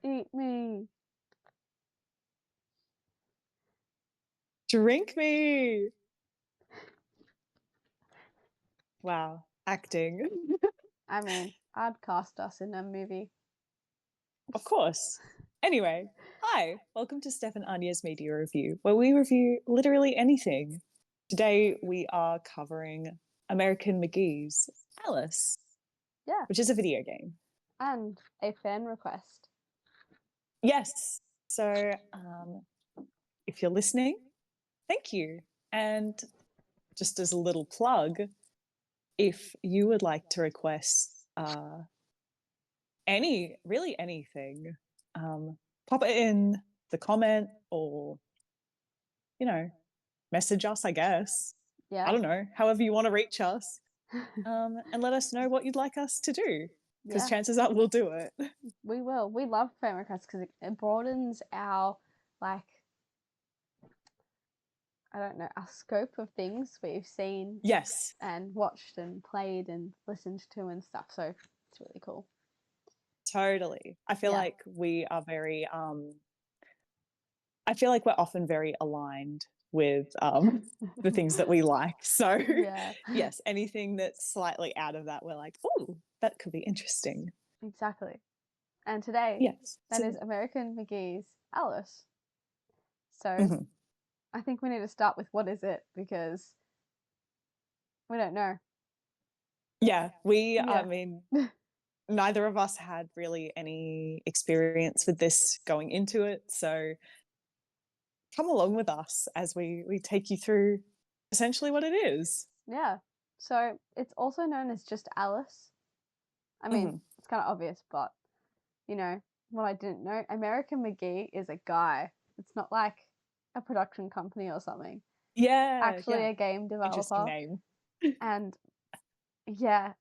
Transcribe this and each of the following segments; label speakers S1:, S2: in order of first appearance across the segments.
S1: Eat me.
S2: Drink me. Wow, acting.
S1: I mean, I'd cast us in a movie.
S2: Of course. Anyway, hi, welcome to Steph and Anja's Media Review, where we review literally anything. Today we are covering American McGee's Alice,
S1: Yeah,
S2: which is a video game.
S1: and a fan request.
S2: Yes. So if you're listening, thank you. And just as a little plug, if you would like to request really anything, pop it in the comment or, message us, I guess. I
S1: Yeah.
S2: don't know, however you want to reach us, and let us know what you'd like us to do, because
S1: Yeah,
S2: chances are we'll do it.
S1: we will. We love fan requests because it broadens our, like, I don't know, our scope of things we've seen
S2: Yes,
S1: and watched and played and listened to and stuff. So it's really cool.
S2: totally. I feel
S1: Yeah.
S2: like we are very, I feel like we're often very aligned with the things that we like. So,
S1: Yeah,
S2: yes, anything that's slightly out of that, we're like, oh, that could be interesting.
S1: exactly. And today,
S2: Yes.
S1: that
S2: So,
S1: is American McGee's Alice. So
S2: mhm.
S1: I think we need to start with what is it because we don't know.
S2: Yeah, I
S1: Yeah.
S2: mean, neither of us had really any experience with this going into it. So come along with us as we take you through essentially what it is.
S1: Yeah. So it's also known as just Alice. I mean,
S2: Mm-hmm.
S1: it's kind of obvious, but you know, what I didn't know, American McGee is a guy. It's not like a production company or something.
S2: Yeah,
S1: Actually
S2: yeah.
S1: a game
S2: Interesting
S1: developer.
S2: name.
S1: And yeah,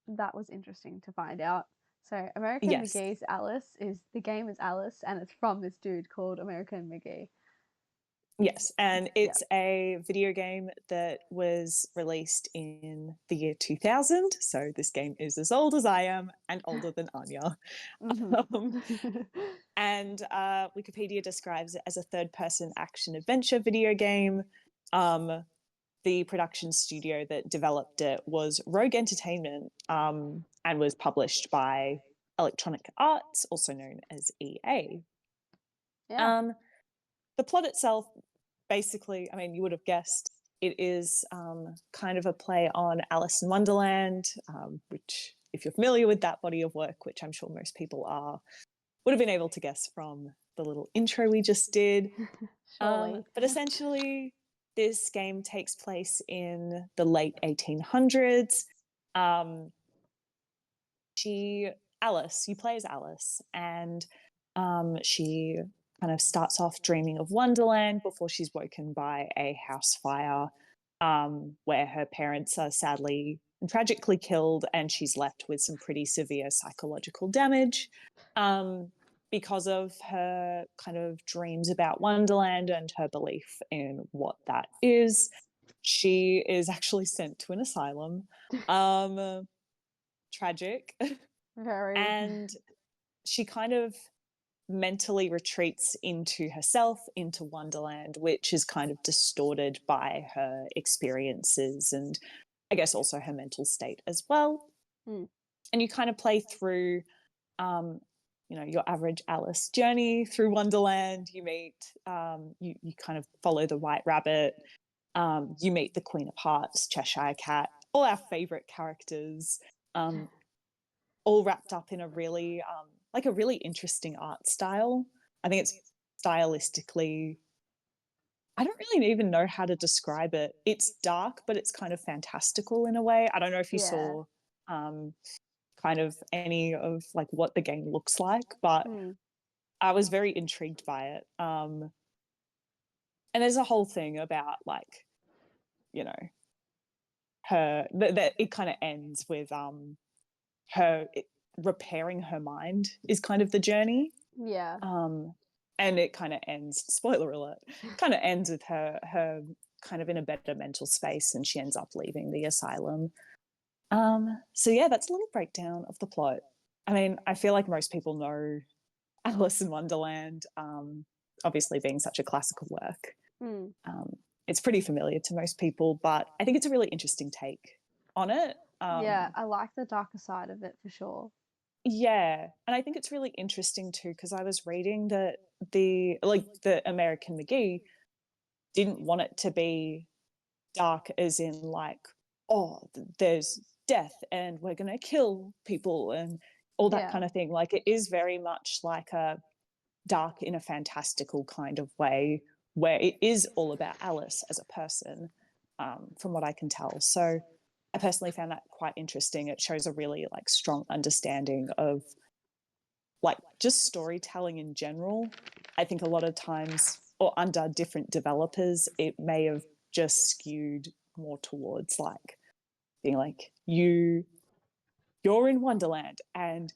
S1: that was interesting to find out. So American
S2: Yes.
S1: McGee's Alice is the game is Alice and it's from this dude called American McGee.
S2: Yes, and
S1: Yeah.
S2: it's a video game that was released in the year 2000. So this game is as old as I am and older than Anya. Um,
S1: Mm-hmm.
S2: and Wikipedia describes it as a third-person action adventure video game. The production studio that developed it was Rogue Entertainment, and was published by Electronic Arts, also known as EA.
S1: Yeah.
S2: Um, the plot itself, basically, I mean, you would have guessed, it is kind of a play on Alice in Wonderland, which, if you're familiar with that body of work, which I'm sure most people are, would have been able to guess from the little intro we just did.
S1: Surely.
S2: But essentially, this game takes place in the late 1800s. Um, you play as Alice, and she kind of starts off dreaming of Wonderland before she's woken by a house fire, where her parents are sadly and tragically killed, and she's left with some pretty severe psychological damage. Because of her kind of dreams about Wonderland and her belief in what that is, she is actually sent to an asylum. Tragic.
S1: Very.
S2: And she kind of mentally retreats into herself, into Wonderland, which is kind of distorted by her experiences and I guess also her mental state as well.
S1: Mm.
S2: And you kind of play through, your average Alice journey through Wonderland. You meet, you kind of follow the White Rabbit. You meet the Queen of Hearts, Cheshire Cat, all our favorite characters. All wrapped up in a really a really interesting art style. I think it's stylistically, I don't really even know how to describe it. It's dark, but it's kind of fantastical in a way. I don't know if you
S1: Yeah.
S2: saw kind of any of like what the game looks like, but
S1: Mm.
S2: I was very intrigued by it. And there's a whole thing about like, you know, her that it kind of ends with her repairing her mind is kind of the journey.
S1: Yeah.
S2: And it kind of ends, spoiler alert, kind of ends with her kind of in a better mental space, and she ends up leaving the asylum. So yeah, that's a little breakdown of the plot. I mean, I feel like most people know Alice in Wonderland, obviously being such a classical work.
S1: Mm.
S2: It's pretty familiar to most people, but I think it's a really interesting take on it.
S1: Yeah, I like the darker side of it for sure.
S2: Yeah, and I think it's really interesting too because I was reading that the American McGee didn't want it to be dark as in like, oh, there's death and we're going to kill people and all that
S1: Yeah.
S2: kind of thing. Like it is very much like a dark in a fantastical kind of way where it is all about Alice as a person, from what I can tell. So I personally found that quite interesting. It shows a really like strong understanding of like just storytelling in general. I think a lot of times, or under different developers, it may have just skewed more towards like being like you're in Wonderland and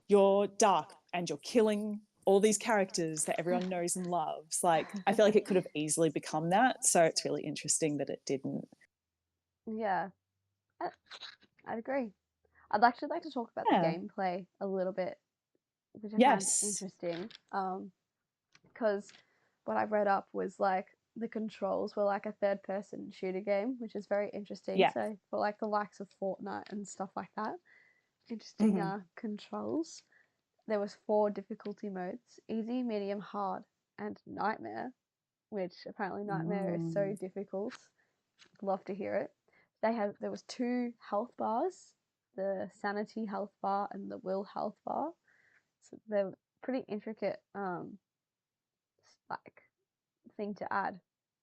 S2: you're dark and you're killing all these characters that everyone knows and loves. Like I feel like it could have easily become that. So it's really interesting that it didn't.
S1: Yeah, I'd agree. I'd actually like to talk about the
S2: Yeah.
S1: gameplay a little bit, which I found
S2: Yes.
S1: interesting. Because what I read up was like the controls were like a third person shooter game, which is very interesting.
S2: Yeah.
S1: So for like the likes of Fortnite and stuff like that, interesting
S2: Mm-hmm.
S1: controls. There was 4 difficulty modes: easy, medium, hard, and nightmare. Which apparently nightmare is so difficult. Love to hear it. There was 2 health bars, the sanity health bar and the will health bar. So they're pretty intricate like thing to add.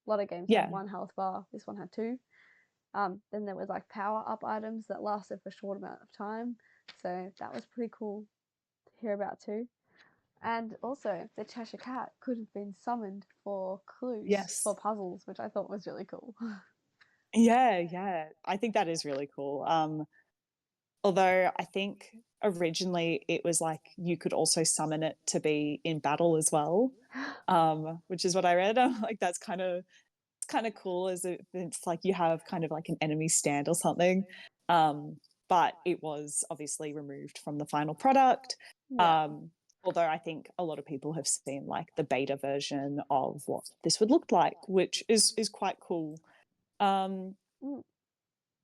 S1: A lot of games have
S2: Yeah.
S1: 1 health bar. This one had 2. Then there was like power up items that lasted for a short amount of time. So that was pretty cool to hear about too. And also, the Cheshire Cat could have been summoned for clues for
S2: Yes.
S1: puzzles, which I thought was really cool.
S2: Yeah, yeah. I think that is really cool. Although I think originally it was like you could also summon it to be in battle as well, which is what I read. I'm like, that's kind of cool as it's like you have kind of like an enemy stand or something. But it was obviously removed from the final product.
S1: Yeah.
S2: Although I think a lot of people have seen like the beta version of what this would look like, which is quite cool. Um,
S1: Mm.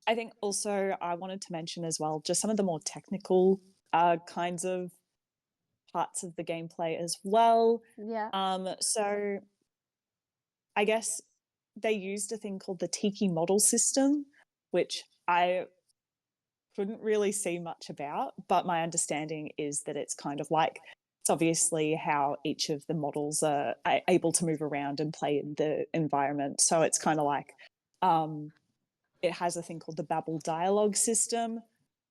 S2: I think also I wanted to mention as well just some of the more technical kinds of parts of the gameplay as well.
S1: Yeah.
S2: So I guess they used a thing called the Tiki model system, which I couldn't really see much about, but my understanding is that it's kind of like it's obviously how each of the models are able to move around and play in the environment. So it's kind of like it has a thing called the Babel dialogue system,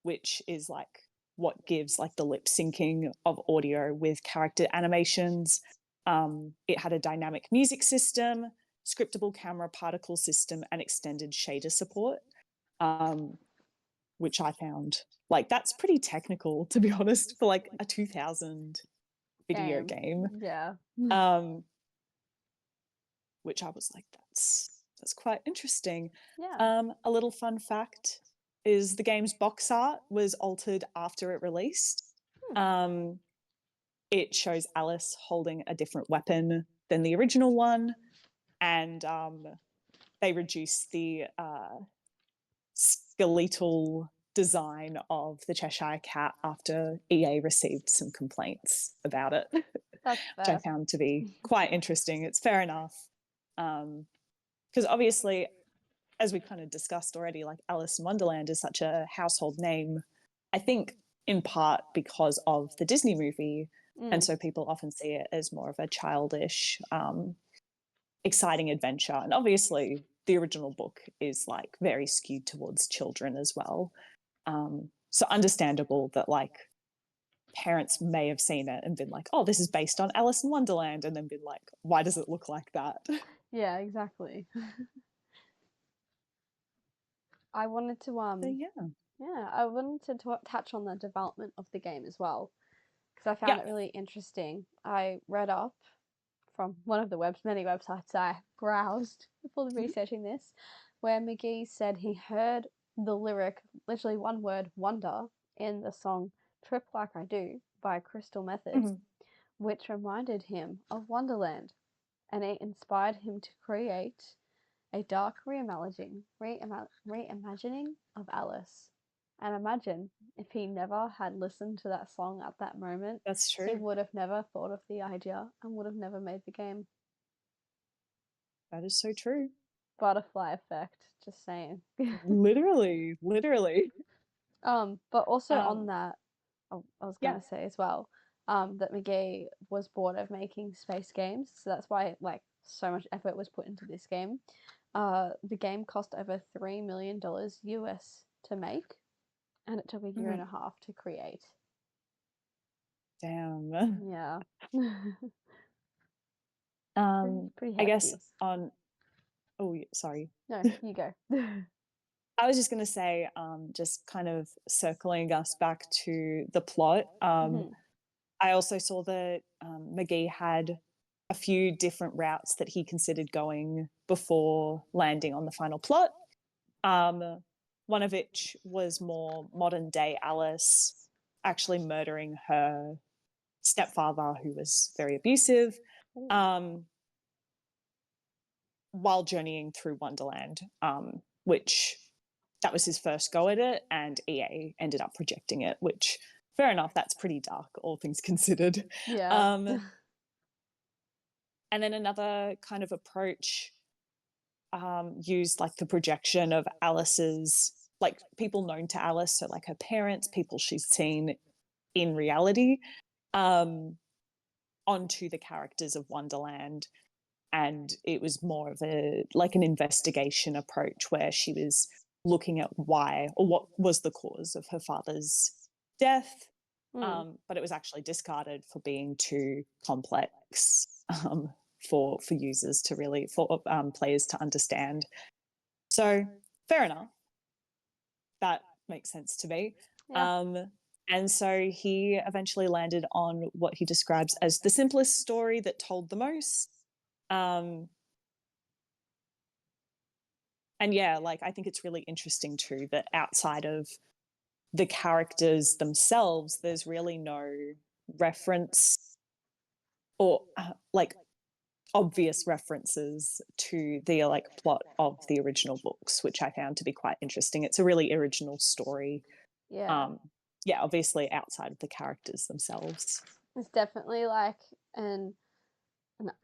S2: which is like what gives like the lip syncing of audio with character animations. It had a dynamic music system, scriptable camera particle system, and extended shader support, which I found like that's pretty technical, to be honest, for like a 2000 video game.
S1: Yeah.
S2: Um, which I was like, that's quite interesting.
S1: Yeah.
S2: A little fun fact is the game's box art was altered after it released.
S1: Hmm.
S2: It shows Alice holding a different weapon than the original one, and they reduced the skeletal design of the Cheshire Cat after EA received some complaints about it,
S1: That's
S2: which I
S1: fair.
S2: found to be quite interesting. It's fair enough. Because obviously, as we kind of discussed already, like Alice in Wonderland is such a household name, I think in part because of the Disney movie. And so people often see it as more of a childish, exciting adventure. And obviously, the original book is like very skewed towards children as well. So understandable that like parents may have seen it and been like, oh, this is based on Alice in Wonderland, and then been like, why does it look like that?
S1: Yeah, exactly. I wanted to
S2: So yeah.
S1: yeah, I wanted to touch on the development of the game as well because I
S2: Yeah.
S1: found it really interesting. I read up from one of the many websites I browsed before researching this, where McGee said he heard the lyric, literally one word, wonder, in the song Trip Like I Do by Crystal Method,
S2: Mm-hmm.
S1: which reminded him of Wonderland, and it inspired him to create a dark reimagining of Alice. And imagine if he never had listened to that song at that moment,
S2: That's true.
S1: he would have never thought of the idea and would have never made the game.
S2: That is so true.
S1: Butterfly effect, just saying.
S2: Literally.
S1: But also on that, I was
S2: Yeah.
S1: gonna say as well, that McGee was bored of making space games, so that's why like so much effort was put into this game. The game cost over $3 million US to make, and it took a year and a half to create.
S2: Damn.
S1: Yeah. pretty hefty.
S2: I guess on. Oh, sorry.
S1: No, you go.
S2: I was just going to say, just kind of circling us back to the plot. I also saw that McGee had a few different routes that he considered going before landing on the final plot. One of which was more modern day Alice actually murdering her stepfather, who was very abusive, while journeying through Wonderland, which that was his first go at it, and EA ended up rejecting it, which, fair enough, that's pretty dark, all things considered.
S1: Yeah.
S2: And then another kind of approach used like the projection of Alice's, like people known to Alice, so like her parents, people she's seen in reality, onto the characters of Wonderland. And it was more of a like an investigation approach where she was looking at why or what was the cause of her father's death, but it was actually discarded for being too complex for users to really, for players to understand. So fair enough, that makes sense to me. Yeah. And so he eventually landed on what he describes as the simplest story that told the most. And yeah, like I think it's really interesting too that outside of the characters themselves, there's really no reference or like obvious references to the like plot of the original books, which I found to be quite interesting. It's a really original story.
S1: Yeah.
S2: Yeah, obviously outside of the characters themselves.
S1: It's definitely like an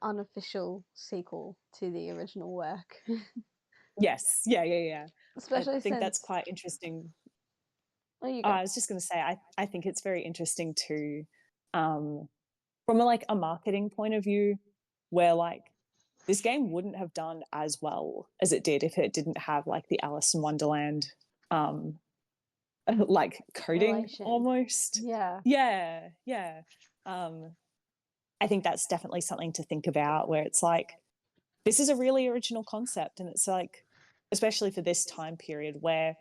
S1: unofficial sequel to the original work.
S2: Yes, yeah.
S1: Especially
S2: I think
S1: since
S2: that's quite interesting.
S1: Oh, you go.
S2: I was just going to say, I think it's very interesting too, from like a marketing point of view, where like this game wouldn't have done as well as it did if it didn't have like the Alice in Wonderland like coding almost. Yeah. I think that's definitely something to think about, where it's like this is a really original concept, and it's like, especially for this time period where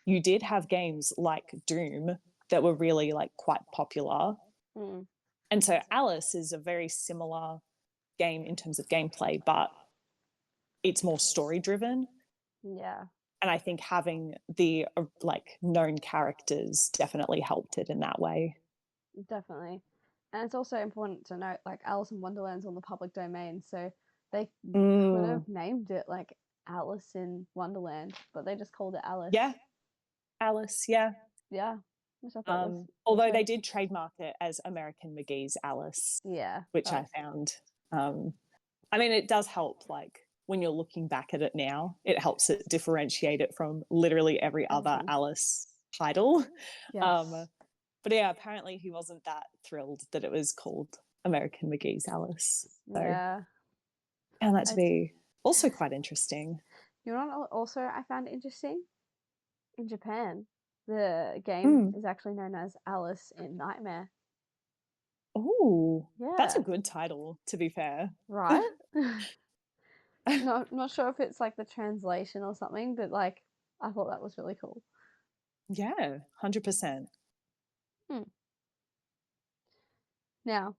S2: you did have games like Doom that were really like quite popular. And so Alice is a very similar game in terms of gameplay, but it's more story driven.
S1: Yeah.
S2: And I think having the like known characters definitely helped it in that way.
S1: Definitely. And it's also important to note like Alice in Wonderland's on the public domain, so they could have named it like Alice in Wonderland, but they just called it Alice.
S2: Yeah. Alice, yeah.
S1: Yeah.
S2: Although they did trademark it as American McGee's Alice.
S1: Yeah.
S2: Which I found. I mean, it does help, like, when you're looking back at it now, it helps it differentiate it from literally every other Alice title. Yes. But yeah, apparently he wasn't that thrilled that it was called American McGee's Alice. So,
S1: yeah.
S2: And that to be also quite interesting.
S1: You know what also I found interesting? In Japan, the game is actually known as Alice in Nightmare.
S2: Oh, yeah. That's a good title, to be fair.
S1: Right? Not sure if it's like the translation or something, but like I thought that was really cool.
S2: Yeah, 100%.
S1: Now,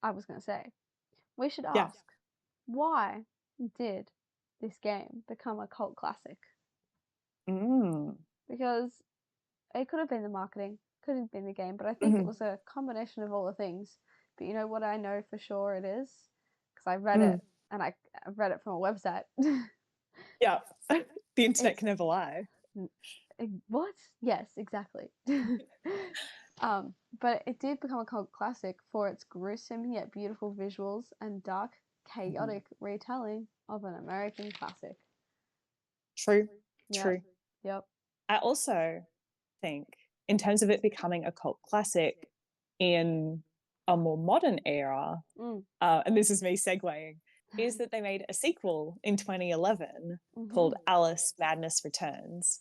S1: I was going to say, we should ask, why did this game become a cult classic? Because it could have been the marketing, could have been a game, but I think it was a combination of all the things. But you know what I know for sure it is? Because I read it, and I read it from a website.
S2: Yeah. The internet
S1: It's
S2: can never lie.
S1: what? Yes, exactly. But it did become a cult classic for its gruesome yet beautiful visuals and dark, chaotic retelling of an American classic.
S2: True.
S1: Yep,
S2: True.
S1: yep.
S2: I also think, in terms of it becoming a cult classic in a more modern era,
S1: Mm.
S2: and this is me segueing, is that they made a sequel in 2011 called
S1: Mm-hmm.
S2: Alice Madness Returns,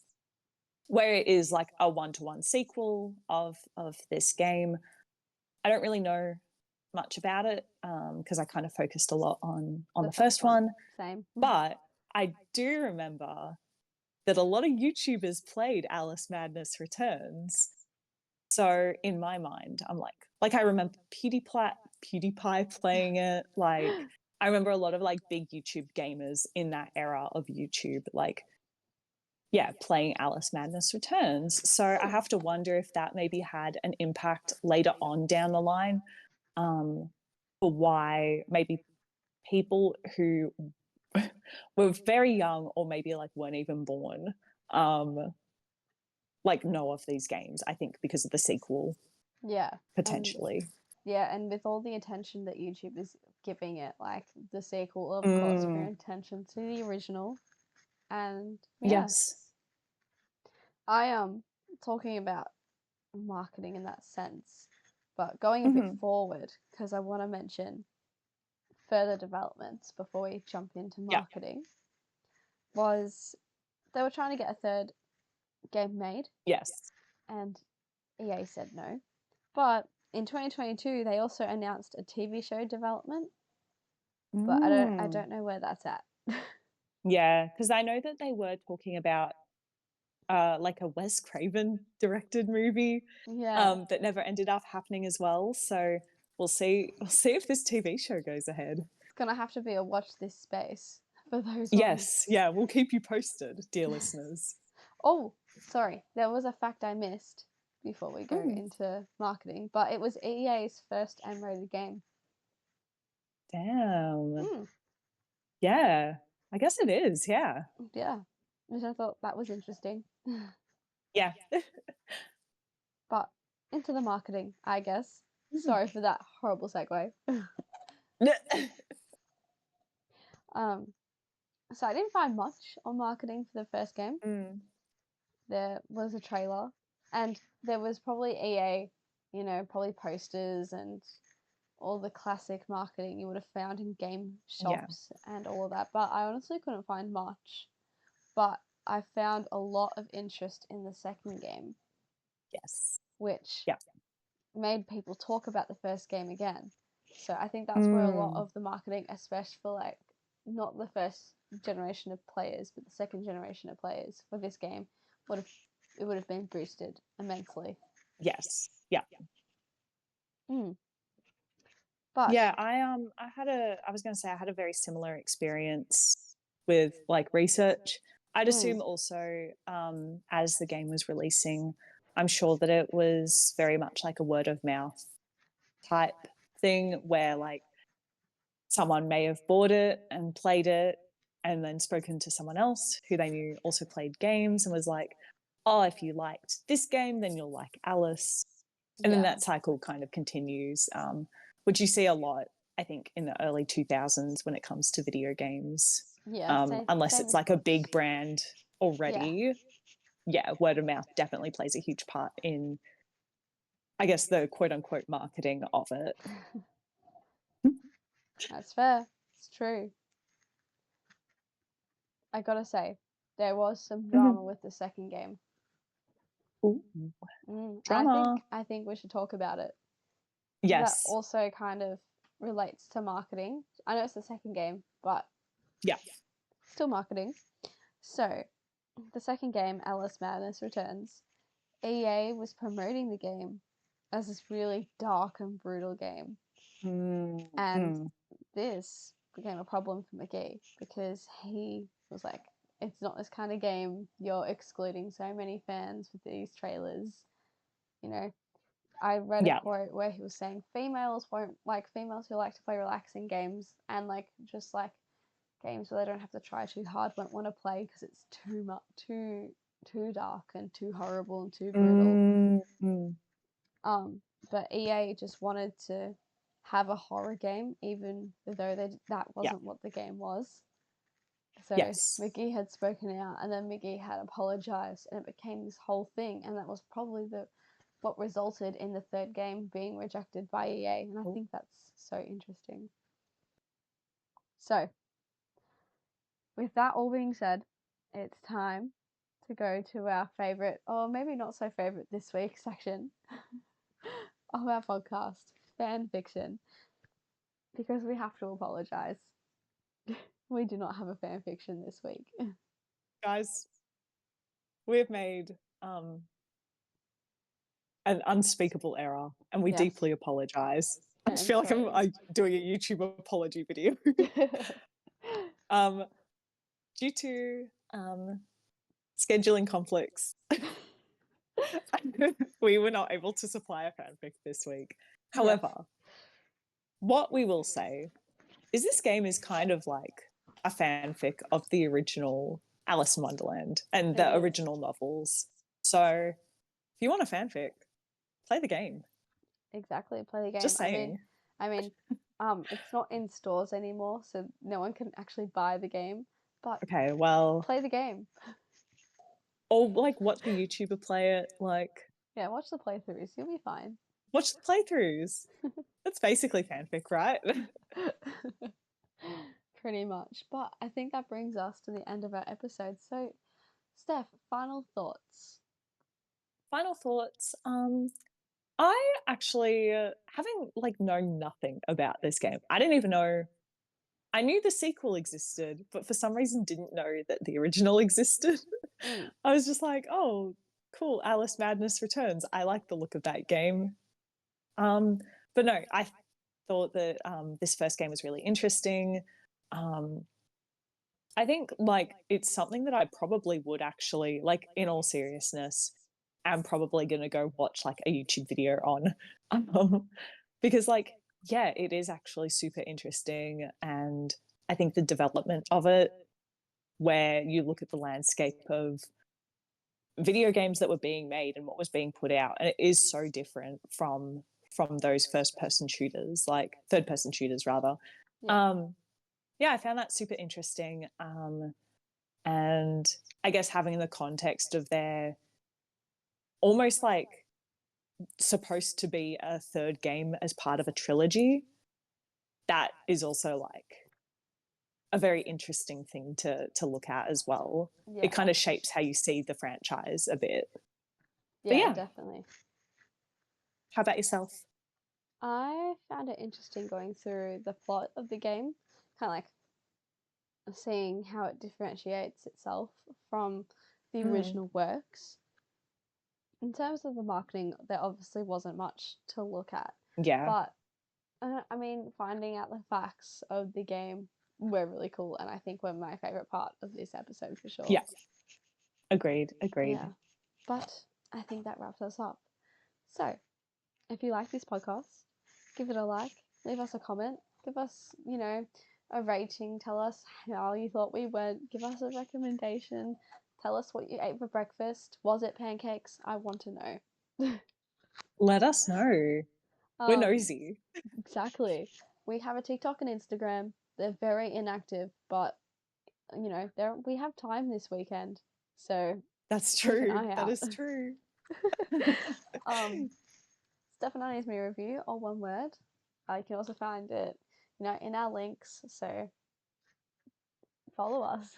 S2: where it is like a one-to-one sequel of this game. I don't really know much about it because I kind of focused a lot on the first one,
S1: Same.
S2: but I do remember that a lot of YouTubers played Alice Madness Returns. So in my mind, I'm like I remember PewDiePie playing it. Like I remember a lot of like big YouTube gamers in that era of YouTube, like yeah, playing Alice Madness Returns. So I have to wonder if that maybe had an impact later on down the line, for why maybe people who were very young or maybe like weren't even born, like know of these games. I think because of the sequel,
S1: Yeah.
S2: potentially.
S1: And with all the attention that YouTube is giving it, like the sequel, of course, pay
S2: Mm,
S1: attention to the original. And yeah,
S2: yes.
S1: I talking about marketing in that sense, but going a bit
S2: Mm-hmm.
S1: forward because I want to mention further developments before we jump into
S2: Yeah.
S1: marketing. Was they were trying to get a third game made,
S2: Yes.
S1: and EA said no. But in 2022, they also announced a TV show development, but I
S2: Mm.
S1: don't know where that's at.
S2: Yeah, because I know that they were talking about like a Wes Craven directed movie
S1: Yeah,
S2: that never ended up happening as well. So we'll see. We'll see if this TV show goes ahead.
S1: it's gonna have to be a watch this space for those ones.
S2: Yes, yeah, we'll keep you posted, dear listeners.
S1: Oh, sorry, there was a fact I missed before we go
S2: Mm,
S1: into marketing, but it was EA's first M-rated game.
S2: damn.
S1: Mm,
S2: Yeah, I guess it is. Yeah.
S1: yeah, which I thought that was interesting.
S2: Yeah.
S1: But into the marketing, I guess. Sorry for that horrible segue. Um, so I didn't find much on marketing for the first game.
S2: Mm,
S1: There was a trailer, and there was probably EA, probably posters and all the classic marketing you would have found in game
S2: yeah.
S1: shops and all of that. But I honestly couldn't find much. But I found a lot of interest in the second game,
S2: Yes.
S1: which
S2: Yeah.
S1: made people talk about the first game again. So I think that's where a lot
S2: Mm,
S1: of the marketing, especially for like not the first generation of players, but the second generation of players for this game, would have it would have been boosted immensely.
S2: yes. Yeah.
S1: Mm. But
S2: Yeah, I was going to say I had a very similar experience with like research. I'd
S1: mm,
S2: assume also as the game was releasing, I'm sure that it was very much like a word of mouth type thing where like someone may have bought it and played it and then spoken to someone else who they knew also played games and was like, oh, if you liked this game, then you'll like Alice. And then
S1: yeah,
S2: that cycle kind of continues, which you see a lot, I think, in the early 2000s when it comes to video games,
S1: yeah,
S2: unless
S1: same
S2: it's
S1: with
S2: like a big brand
S1: yeah.
S2: already. Yeah, word of mouth definitely plays a huge part in, I guess, the quote unquote marketing of it.
S1: That's fair. It's true. I gotta say, there was some drama with the second game.
S2: Ooh,
S1: And
S2: drama.
S1: I think we should talk about it. That
S2: Yes.
S1: also kind of relates to marketing. I know it's the second game, but
S2: Yeah.
S1: still marketing. So, the second game, Alice Madness Returns, EA was promoting the game as this really dark and brutal game. And
S2: Mm-hmm.
S1: this became a problem for McGee because he was like, it's not this kind of game. You're excluding so many fans with these trailers. you know, I read a
S2: Yeah.
S1: quote where he was saying females won't like females who like to play relaxing games and like just like games where they don't have to try too hard won't want to play because it's too much too dark and too horrible and too brutal.
S2: Mm-hmm.
S1: But EA just wanted to have a horror game even though that
S2: Yeah.
S1: wasn't what the game was. So
S2: Yes.
S1: McGee had spoken out and then McGee had apologized and it became this whole thing, and that was probably the what resulted in the third game being rejected by EA, and I think that's so interesting. So, with that all being said, it's time to go to our favorite, or maybe not so favorite this week, section of our podcast, fan fiction, because we have to apologize. We do not have a fan fiction this week.
S2: Guys, we've made an unspeakable error, and we
S1: Yes.
S2: deeply apologize. I
S1: I'm
S2: feel like
S1: sorry.
S2: I'm doing a YouTube apology video. Due to scheduling conflicts, we were not able to supply a fanfic this week. However, what we will say is this game is kind of like a fanfic of the original Alice in Wonderland and the original novels. So if you want a fanfic, play the game.
S1: Exactly, play the game.
S2: Just saying.
S1: I mean, it's not in stores anymore, so no one can actually buy the game. But
S2: okay, well,
S1: play the game.
S2: Or like watch a YouTuber play it. Like
S1: yeah, watch the playthroughs. You'll be fine.
S2: Watch the playthroughs. That's basically fanfic, right?
S1: Pretty much. But I think that brings us to the end of our episode. So, Steph, final thoughts.
S2: Final thoughts. I actually, having like known nothing about this game, I didn't even know. I knew the sequel existed, but for some reason didn't know that the original existed. I was just like, oh, cool, Alice Madness Returns. I like the look of that game. But no, I thought that this first game was really interesting. I think like it's something that I probably would actually, like, in all seriousness, am probably gonna go watch like a YouTube video on. Because like, yeah, it is actually super interesting, and I think the development of it, where you look at the landscape of video games that were being made and what was being put out, and it is so different from those first person shooters, like third person shooters rather. Yeah, I found that super interesting. And I guess having the context of their almost like supposed to be a third game as part of a trilogy, that is also like a very interesting thing to look at as well. It kind of shapes how you see the franchise a bit.
S1: Yeah, definitely.
S2: How about yourself?
S1: I found it interesting going through the plot of the game, kind of like seeing how it differentiates itself from the original works. In terms of the marketing, there obviously wasn't much to look at.
S2: Yeah.
S1: But I mean, finding out the facts of the game were really cool, and I think were my favorite part of this episode for sure.
S2: Yeah. Agreed.
S1: Yeah. But I think that wraps us up. So, if you like this podcast, give it a like, leave us a comment, give us, a rating, tell us how you thought we went, give us a recommendation, tell us what you ate for breakfast. Was it pancakes? I want to know.
S2: Let us know. We're nosy.
S1: Exactly. We have a TikTok and Instagram. They're very inactive, but we have time this weekend, so
S2: that's
S1: keep an
S2: true.
S1: eye out.
S2: That is true.
S1: Steph and Anja's Me Review, all one word. You can also find it, in our links. So follow us.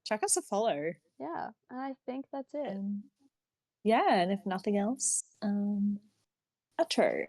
S2: Check us a follow.
S1: Yeah, and I think that's it.
S2: Yeah, and if nothing else, outro.